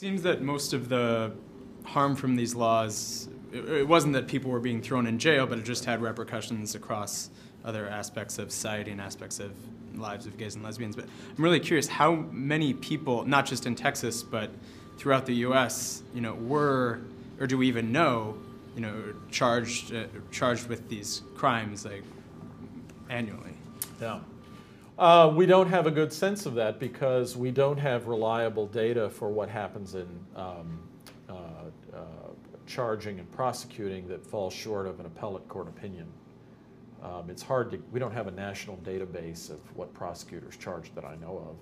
seems that most of the harm from these laws, it wasn't that people were being thrown in jail, but it just had repercussions across other aspects of society and aspects of lives of gays and lesbians. But I'm really curious how many people, not just in Texas, but throughout the U.S., were, or do we even know, charged with these crimes like annually? Yeah. We don't have a good sense of that because we don't have reliable data for what happens in charging and prosecuting that falls short of an appellate court opinion. It's hard to, we don't have a national database of what prosecutors charge that I know of.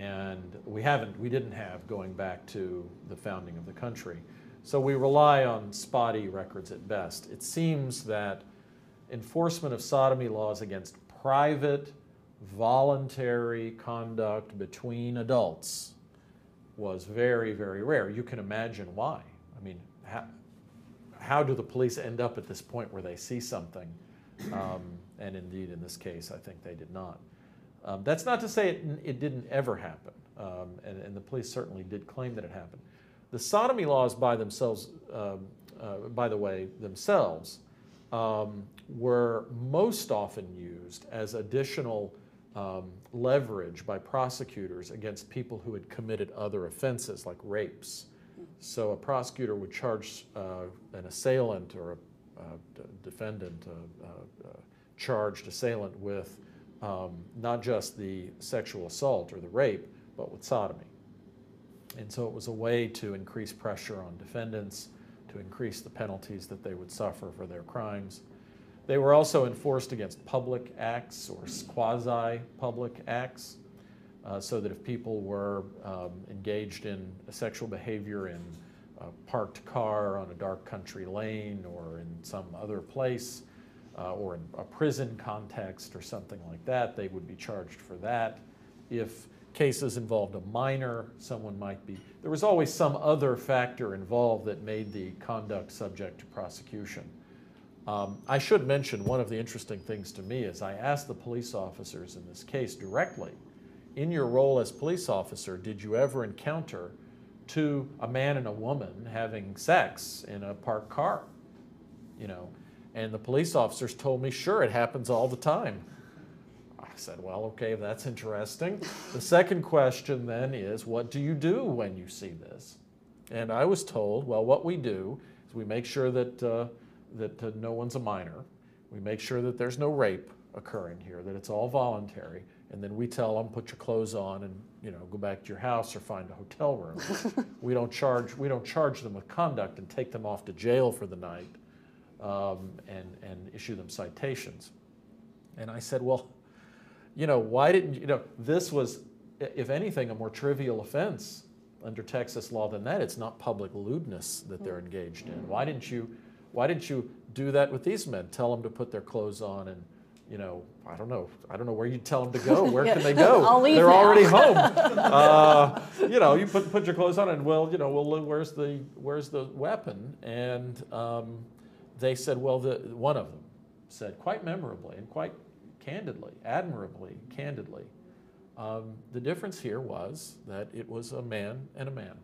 And we didn't have going back to the founding of the country. So we rely on spotty records at best. It seems that enforcement of sodomy laws against private, voluntary conduct between adults was very, very rare. You can imagine why. I mean, how do the police end up at this point where they see something? And indeed, in this case, I think they did not. That's not to say it didn't ever happen, and the police certainly did claim that it happened. The sodomy laws by themselves, by the way, were most often used as additional leverage by prosecutors against people who had committed other offenses like rapes. So a prosecutor would charge an assailant or a defendant, charged assailant with not just the sexual assault or the rape, but with sodomy. And so it was a way to increase pressure on defendants, to increase the penalties that they would suffer for their crimes. They were also enforced against public acts or quasi-public acts, so that if people were engaged in sexual behavior in a parked car on a dark country lane or in some other place, or in a prison context or something like that, they would be charged for that. If cases involved a minor, someone might be, there was always some other factor involved that made the conduct subject to prosecution. I should mention one of the interesting things to me is I asked the police officers in this case directly, in your role as police officer, did you ever encounter a man and a woman having sex in a parked car? And the police officers told me, sure, it happens all the time. I said, well, okay, that's interesting. The second question then is, what do you do when you see this? And I was told, well, what we do is we make sure that, no one's a minor. We make sure that there's no rape occurring here, that it's all voluntary. And then we tell them, put your clothes on and go back to your house or find a hotel room. we don't charge them with conduct and take them off to jail for the night. And issue them citations. And I said, well, why didn't this was, if anything, a more trivial offense under Texas law than that. It's not public lewdness that they're engaged in. Why didn't you do that with these men? Tell them to put their clothes on and, I don't know where you tell them to go. Where can they go? They're already home. You put your clothes on and where's the weapon? And they said, well, one of them said quite memorably and quite candidly, admirably candidly, the difference here was that it was a man and a man.